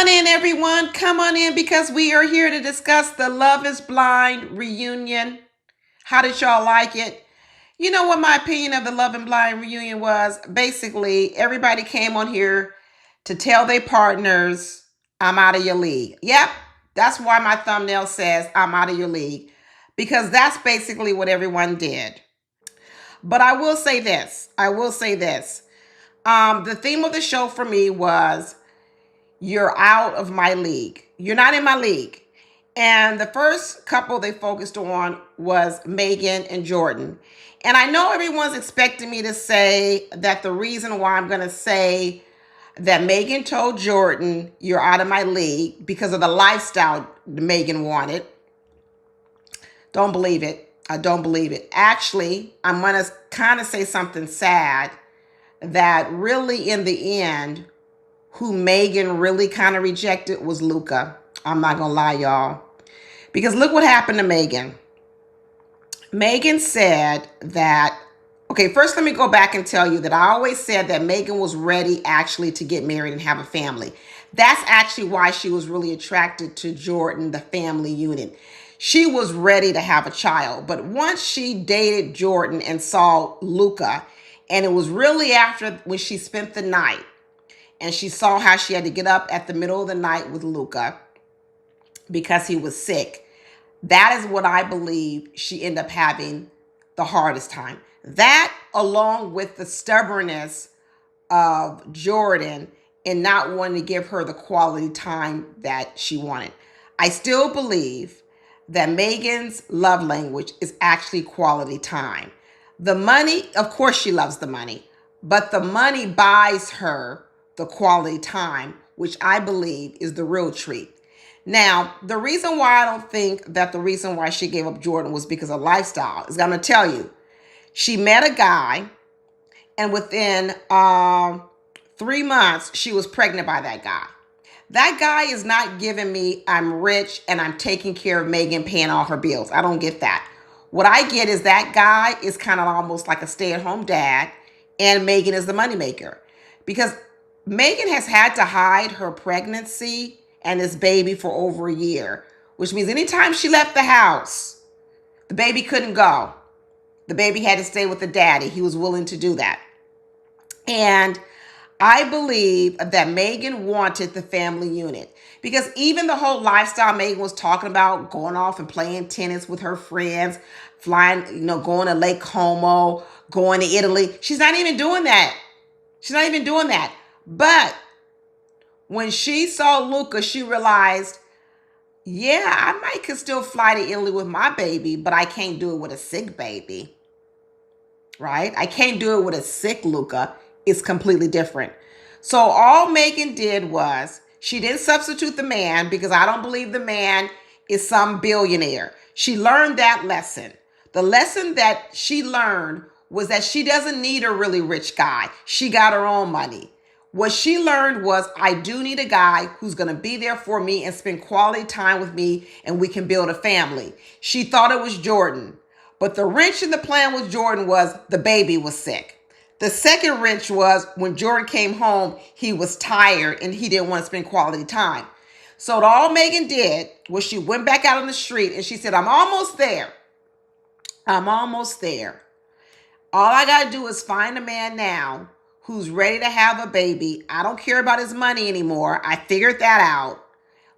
on in, everyone. Come on in because we are here to discuss the Love is Blind reunion. How did y'all like it? You know what my opinion of the Love and Blind reunion was? Basically, everybody came on here to tell their partners, I'm out of your league. Yep, that's why my thumbnail says I'm out of your league. Because that's basically what everyone did. But I will say this. The theme of the show for me was you're out of my league. You're not in my league. And the first couple they focused on was Megan and Jordan. And I know everyone's expecting me to say that the reason why I'm going to say that Megan told Jordan, you're out of my league because of the lifestyle Megan wanted. Don't believe it. I don't believe it. Actually, I'm going to kind of say something sad that really in the end, who Megan really kind of rejected was Luca. I'm not going to lie, y'all. Because look what happened to Megan. Megan said that, okay, first let me go back and tell you that I always said that Megan was ready actually to get married and have a family. That's actually why she was really attracted to Jordan, the family unit. She was ready to have a child. But once she dated Jordan and saw Luca, and it was really after when she spent the night, and she saw how she had to get up at the middle of the night with Luca because he was sick. That is what I believe she ended up having the hardest time. That, along with the stubbornness of Jordan and not wanting to give her the quality time that she wanted. I still believe that Megan's love language is actually quality time. The money, of course she loves the money, but the money buys her the quality time, which I believe is the real treat. Now, the reason why I don't think that the reason why she gave up Jordan was because of lifestyle is I'm going to tell you. She met a guy, and within 3 months, she was pregnant by that guy. That guy is not giving me, I'm rich and I'm taking care of Megan, paying all her bills. I don't get that. What I get is that guy is kind of almost like a stay-at-home dad, and Megan is the moneymaker. Because Megan has had to hide her pregnancy and this baby for over a year, which means anytime she left the house, the baby couldn't go. The baby had to stay with the daddy. He was willing to do that. And I believe that Megan wanted the family unit because even the whole lifestyle Megan was talking about, going off and playing tennis with her friends, flying, going to Lake Como, going to Italy. She's not even doing that. But when she saw Luca, she realized, yeah, I might could still fly to Italy with my baby, but I can't do it with a sick baby, right? I can't do it with a sick Luca. It's completely different. So all Megan did was she didn't substitute the man because I don't believe the man is some billionaire. She learned that lesson. The lesson that she learned was that she doesn't need a really rich guy. She got her own money. What she learned was I do need a guy who's going to be there for me and spend quality time with me and we can build a family. She thought it was Jordan. But the wrench in the plan with Jordan was the baby was sick. The second wrench was when Jordan came home, he was tired and he didn't want to spend quality time. So all Megan did was she went back out on the street and she said, I'm almost there. I'm almost there. All I got to do is find a man now who's ready to have a baby. I don't care about his money anymore. I figured that out.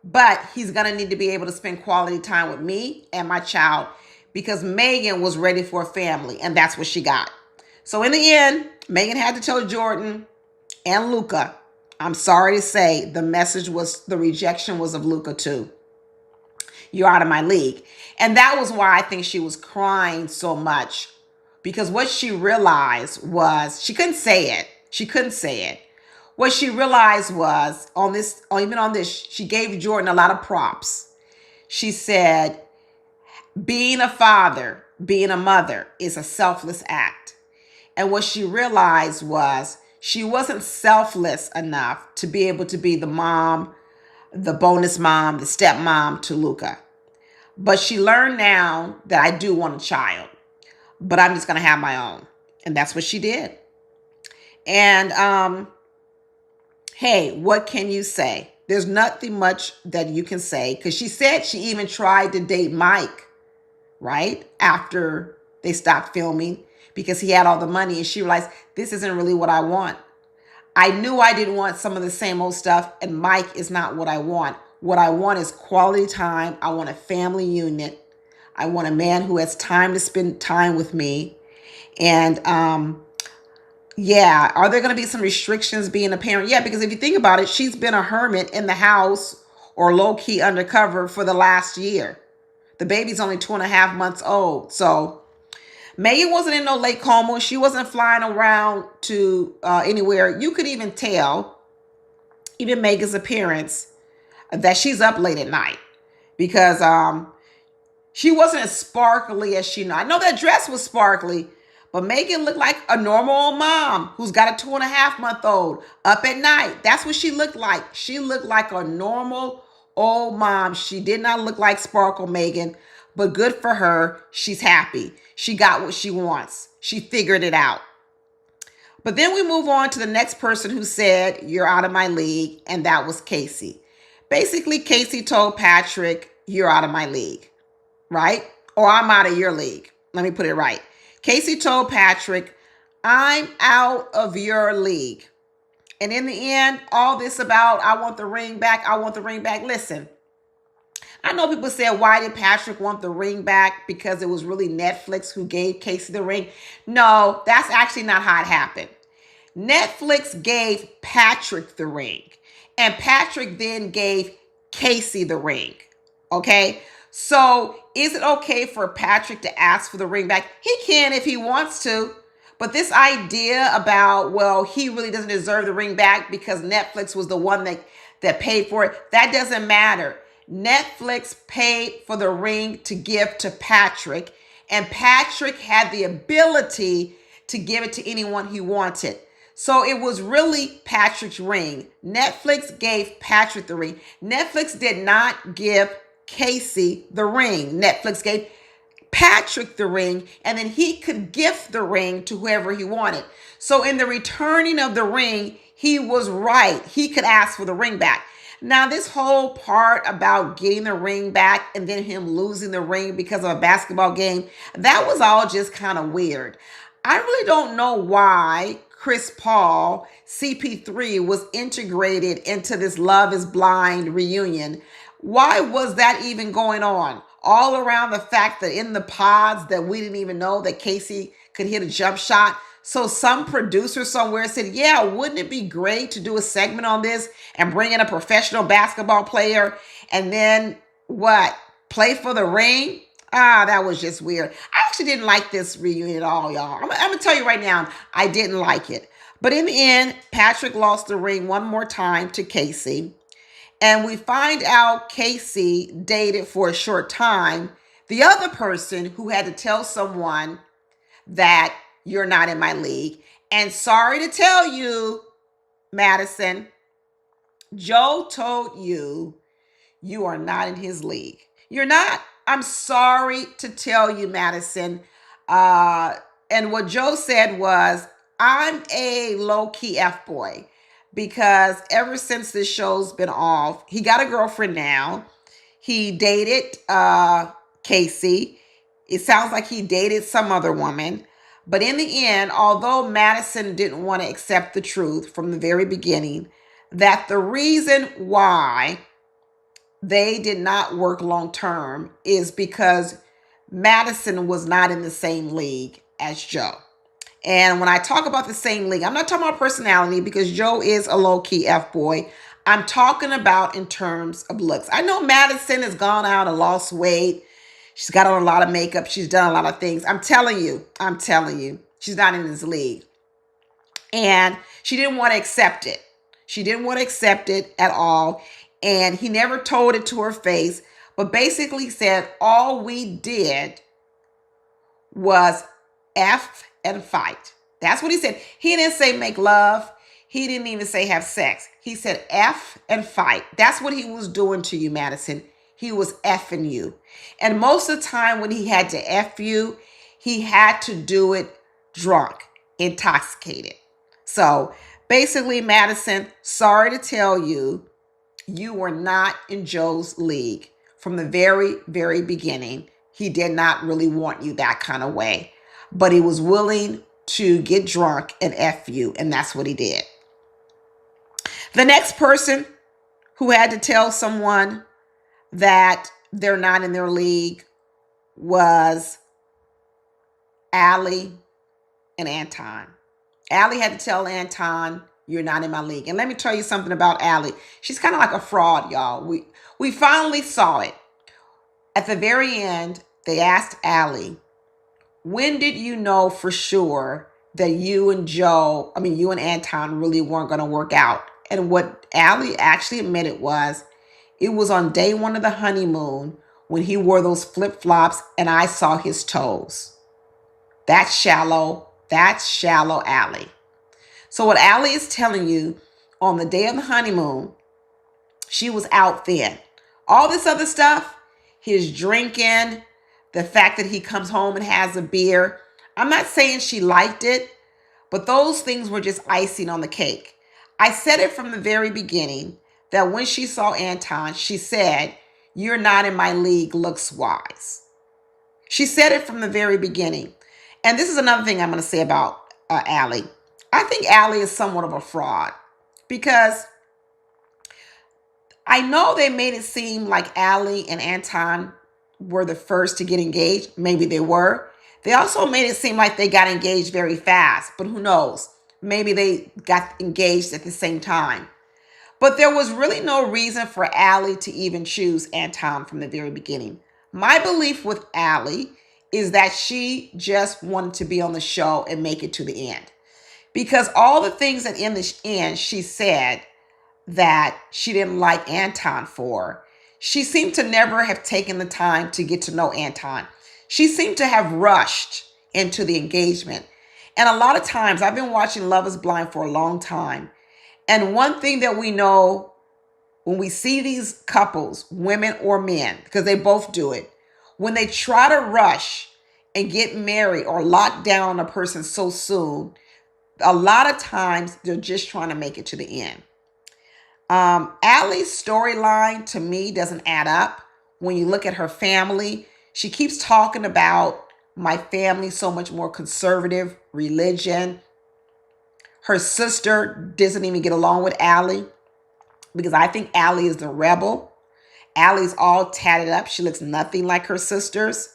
But he's going to need to be able to spend quality time with me and my child because Megan was ready for a family, and that's what she got. So in the end, Megan had to tell Jordan and Luca, I'm sorry to say, the rejection was of Luca too. You're out of my league. And that was why I think she was crying so much. Because what she realized was, she couldn't say it. What she realized was, even on this, she gave Jordan a lot of props. She said, being a father, being a mother is a selfless act. And what she realized was, she wasn't selfless enough to be able to be the mom, the bonus mom, the stepmom to Luca. But she learned now that I do want a child, but I'm just going to have my own. And that's what she did. And hey, what can you say? There's nothing much that you can say, because she said she even tried to date Mike, right? After they stopped filming, because he had all the money, and she realized this isn't really what I want. I knew I didn't want some of the same old stuff, and Mike is not what I want. What I want is quality time. I want a family unit. I want a man who has time to spend time with me. And yeah, are there going to be some restrictions being a parent? Yeah, because if you think about it, she's been a hermit in the house or low key undercover for the last year. The baby's only 2.5 months old. So Megan wasn't in no Lake Como. She wasn't flying around to anywhere. You could even tell, even Megan's appearance, that she's up late at night, because she wasn't as sparkly as she. I know that dress was sparkly, but Megan looked like a normal old mom who's got a 2.5-month-old up at night. That's what she looked like. She looked like a normal old mom. She did not look like Sparkle Megan, but good for her. She's happy. She got what she wants. She figured it out. But then we move on to the next person who said, "You're out of my league," and that was Casey. Basically, Casey told Patrick, "You're out of my league," right? Or "I'm out of your league." Let me put it right. Casey told Patrick, "I'm out of your league." And in the end, all this about, "I want the ring back, I want the ring back." Listen, I know people said, why did Patrick want the ring back? Because it was really Netflix who gave Casey the ring. No, that's actually not how it happened. Netflix gave Patrick the ring, and Patrick then gave Casey the ring. Okay? So is it okay for Patrick to ask for the ring back? He can if he wants to. But this idea about, well, he really doesn't deserve the ring back because Netflix was the one that paid for it, that doesn't matter. Netflix paid for the ring to give to Patrick, and Patrick had the ability to give it to anyone he wanted. So it was really Patrick's ring. Netflix gave Patrick the ring. Netflix did not give Casey the ring. Netflix gave Patrick the ring, and then he could gift the ring to whoever he wanted. So in the returning of the ring, he was right. He could ask for the ring back. Now, this whole part about getting the ring back and then him losing the ring because of a basketball game, that was all just kind of weird. I really don't know why Chris Paul, CP3, was integrated into this Love is Blind reunion. Why was that even going on? All around the fact that in the pods that we didn't even know that Casey could hit a jump shot. So some producer somewhere said, yeah, wouldn't it be great to do a segment on this and bring in a professional basketball player and then what? Play for the ring? That was just weird. I actually didn't like this reunion at all, y'all. I'm going to tell you right now, I didn't like it. But in the end, Patrick lost the ring one more time to Casey. And we find out Casey dated for a short time the other person who had to tell someone that you're not in my league. And sorry to tell you, Madison, Joe told you you are not in his league. You're not. I'm sorry to tell you, Madison. And what Joe said was, I'm a low-key F-boy, because ever since this show's been off, he got a girlfriend now. He dated Casey. It sounds like he dated some other woman. But in the end, although Madison didn't want to accept the truth from the very beginning, that the reason why they did not work long term is because Madison was not in the same league as Joe. And when I talk about the same league, I'm not talking about personality, because Joe is a low-key F-boy. I'm talking about in terms of looks. I know Madison has gone out and lost weight. She's got on a lot of makeup. She's done a lot of things. I'm telling you, she's not in his league. And she didn't want to accept it. She didn't want to accept it at all. And he never told it to her face, but basically said all we did was F and fight. That's what he said. He didn't say make love. He didn't even say have sex. He said F and fight. That's what he was doing to you, Madison. He was effing you. And most of the time when he had to F you, he had to do it drunk, intoxicated. So basically, Madison, sorry to tell you, you were not in Joe's league. From the very, very beginning, he did not really want you that kind of way. But he was willing to get drunk and F you, and that's what he did. The next person who had to tell someone that they're not in their league was Allie and Anton. Allie had to tell Anton, you're not in my league. And let me tell you something about Allie. She's kind of like a fraud, y'all. We finally saw it. At the very end, they asked Allie, when did you know for sure that you and Anton really weren't going to work out? And what Allie actually admitted was, it was on day one of the honeymoon when he wore those flip-flops and I saw his toes. That's shallow. That's shallow, Allie. So what Allie is telling you, on the day of the honeymoon, she was out then. All this other stuff, his drinking, the fact that he comes home and has a beer, I'm not saying she liked it, but those things were just icing on the cake. I said it from the very beginning that when she saw Anton, she said, you're not in my league looks wise. She said it from the very beginning. And this is another thing I'm going to say about Allie. I think Allie is somewhat of a fraud because I know they made it seem like Allie and Anton were the first to get engaged. Maybe they were. They also made it seem like they got engaged very fast, but who knows? Maybe they got engaged at the same time. But there was really no reason for Allie to even choose Anton from the very beginning. My belief with Allie is that she just wanted to be on the show and make it to the end. Because all the things that in the end she said that she didn't like Anton for, she seemed to never have taken the time to get to know Anton. She seemed to have rushed into the engagement. And a lot of times, I've been watching Love is Blind for a long time. And one thing that we know when we see these couples, women or men, because they both do it, when they try to rush and get married or lock down a person so soon, a lot of times they're just trying to make it to the end. Allie's storyline to me doesn't add up. When you look at her family, she keeps talking about my family so much more conservative, religion. Her sister doesn't even get along with Allie because I think Allie is the rebel. Allie's all tatted up. She looks nothing like her sisters.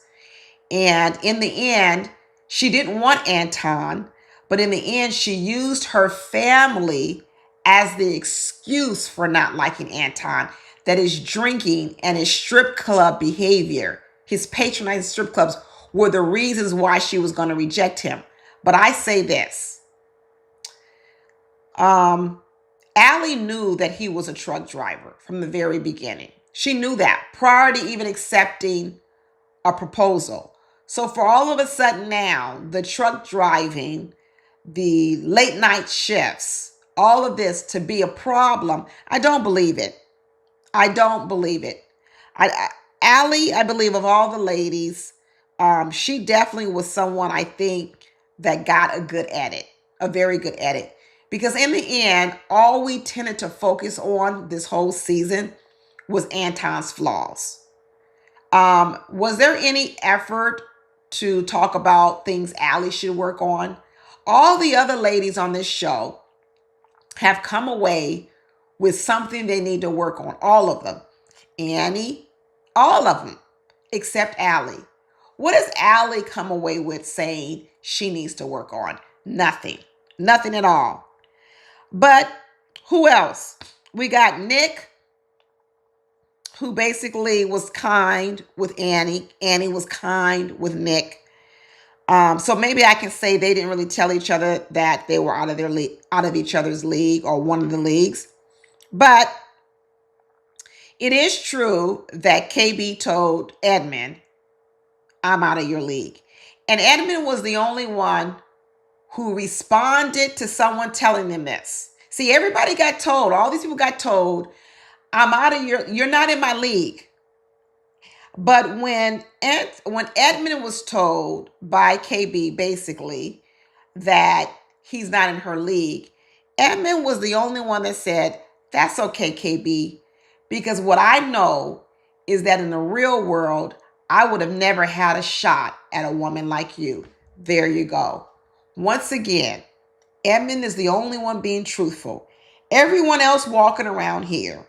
And in the end, she didn't want Anton, but in the end, she used her family as the excuse for not liking Anton. That his drinking and his strip club behavior, his patronizing strip clubs, were the reasons why she was going to reject him. But I say this. Allie knew that he was a truck driver from the very beginning. She knew that prior to even accepting a proposal. So for all of a sudden now, the truck driving, the late night shifts, all of this to be a problem, I don't believe it. I don't believe it. Allie, I believe of all the ladies, she definitely was someone I think that got a good edit, a very good edit. Because in the end, all we tended to focus on this whole season was Anton's flaws. Was there any effort to talk about things Allie should work on? All the other ladies on this show have come away with something they need to work on. All of them. Annie, all of them, except Allie. What does Allie come away with saying she needs to work on? Nothing. Nothing at all. But who else? We got Nick, who basically was kind with Annie. Annie was kind with Nick. So maybe I can say they didn't really tell each other that they were out of their league, out of each other's league or one of the leagues. But it is true that KB told Edmond, I'm out of your league. And Edmond was the only one who responded to someone telling them this. See, everybody got told, all these people got told, you're not in my league. But when Edmond was told by KB basically that he's not in her league, Edmond was the only one that said, that's okay, KB. Because what I know is that in the real world, I would have never had a shot at a woman like you. There you go. Once again, Edmond is the only one being truthful. Everyone else walking around here,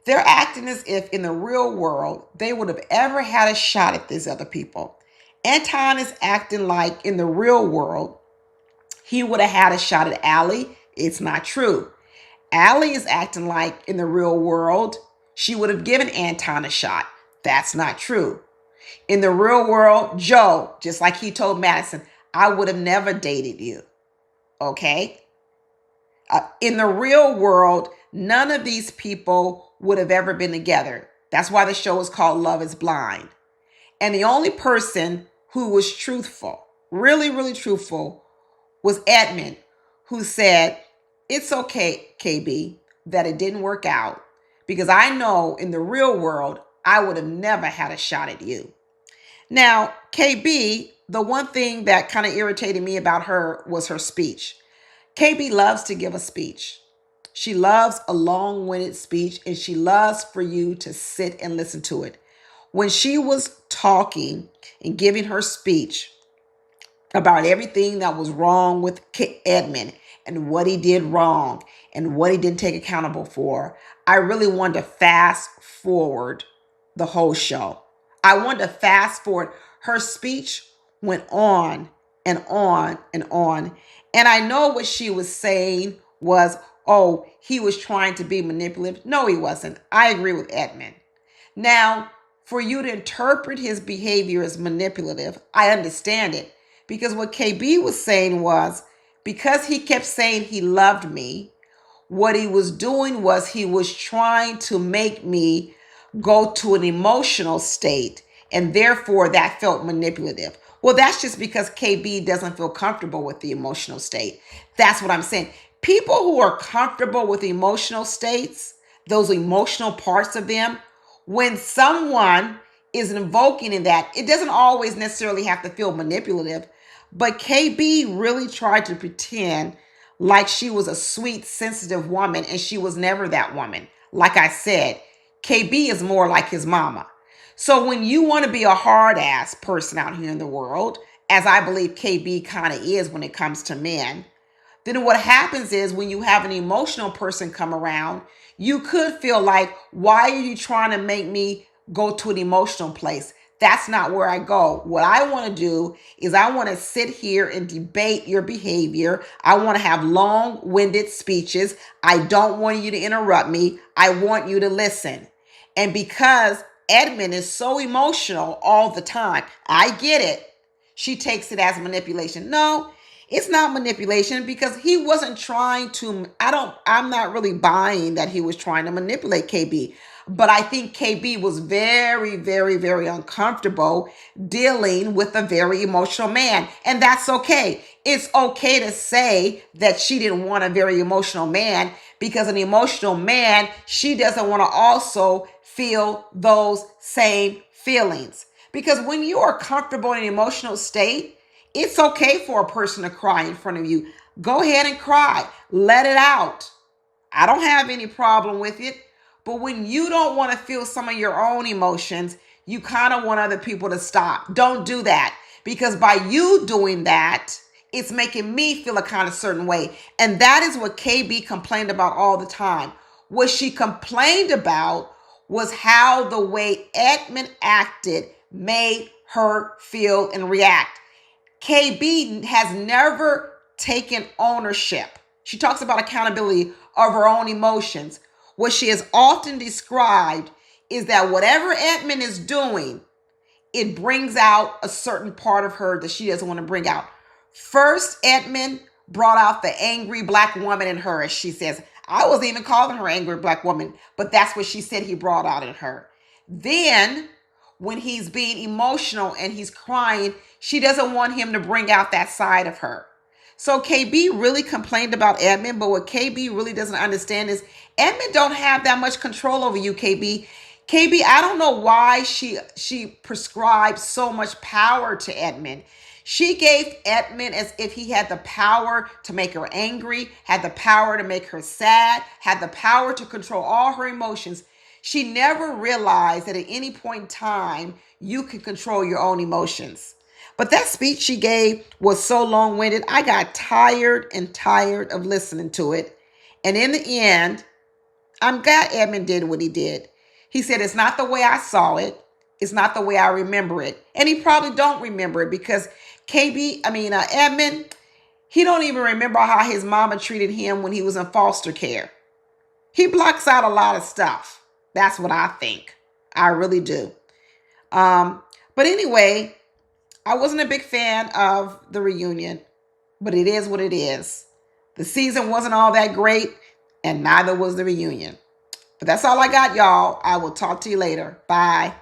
they're acting as if in the real world they would have ever had a shot at these other people. Anton is acting like in the real world he would have had a shot at Allie. It's not true. Allie is acting like in the real world she would have given Anton a shot. That's not true. In the real world, Joe, just like he told Madison, I would have never dated you. Okay? In the real world, none of these people would have ever been together. That's why the show is called Love is Blind. And the only person who was truthful, really, really truthful, was Edmond, who said, it's okay, KB, that it didn't work out because I know in the real world, I would have never had a shot at you. Now, KB, the one thing that kind of irritated me about her was her speech. KB loves to give a speech. She loves a long-winded speech, and she loves for you to sit and listen to it. When she was talking and giving her speech about everything that was wrong with Edmond and what he did wrong and what he didn't take accountable for, I really wanted to fast forward the whole show. I wanted to fast forward. Her speech went on and on and on. And I know what she was saying was, oh, he was trying to be manipulative. No, he wasn't. I agree with Edmond. Now, for you to interpret his behavior as manipulative, I understand it. Because what KB was saying was, because he kept saying he loved me, what he was doing was he was trying to make me go to an emotional state, and therefore that felt manipulative. Well, that's just because KB doesn't feel comfortable with the emotional state. That's what I'm saying. People who are comfortable with emotional states, those emotional parts of them, when someone is invoking in that, it doesn't always necessarily have to feel manipulative. But KB really tried to pretend like she was a sweet, sensitive woman, and she was never that woman. Like I said, KB is more like his mama. So when you want to be a hard-ass person out here in the world, as I believe KB kind of is when it comes to men, then what happens is when you have an emotional person come around, you could feel like, why are you trying to make me go to an emotional place? That's not where I go. What I want to do is I want to sit here and debate your behavior. I want to have long-winded speeches. I don't want you to interrupt me. I want you to listen. And because Edmond is so emotional all the time, I get it. She takes it as manipulation. No, it's not manipulation because he wasn't trying to, I'm not really buying that he was trying to manipulate KB. But I think KB was very, very, very uncomfortable dealing with a very emotional man. And that's okay. It's okay to say that she didn't want a very emotional man because an emotional man, she doesn't want to also feel those same feelings. Because when you are comfortable in an emotional state, it's okay for a person to cry in front of you. Go ahead and cry. Let it out. I don't have any problem with it. But when you don't want to feel some of your own emotions, you kind of want other people to stop. Don't do that. Because by you doing that, it's making me feel a kind of certain way. And that is what KB complained about all the time. What she complained about was how the way Edmond acted made her feel and react. KB has never taken ownership. She talks about accountability of her own emotions. What she has often described is that whatever Edmond is doing, it brings out a certain part of her that she doesn't want to bring out. First, Edmond brought out the angry black woman in her, as she says. I wasn't even calling her angry black woman, but that's what she said he brought out in her. Then, when he's being emotional and he's crying, she doesn't want him to bring out that side of her. So KB really complained about Edmond, but what KB really doesn't understand is Edmond don't have that much control over you, KB. KB, I don't know why she prescribed so much power to Edmond. She gave Edmond as if he had the power to make her angry, had the power to make her sad, had the power to control all her emotions. She never realized that at any point in time, you can control your own emotions. But that speech she gave was so long winded, I got tired and tired of listening to it. And in the end, I'm glad Edmond did what he did. He said, it's not the way I saw it. It's not the way I remember it. And he probably don't remember it because Edmond, he don't even remember how his mama treated him when he was in foster care. He blocks out a lot of stuff. That's what I think. I really do. But anyway, I wasn't a big fan of the reunion, but it is what it is. The season wasn't all that great, and neither was the reunion. But that's all I got, y'all. I will talk to you later. Bye.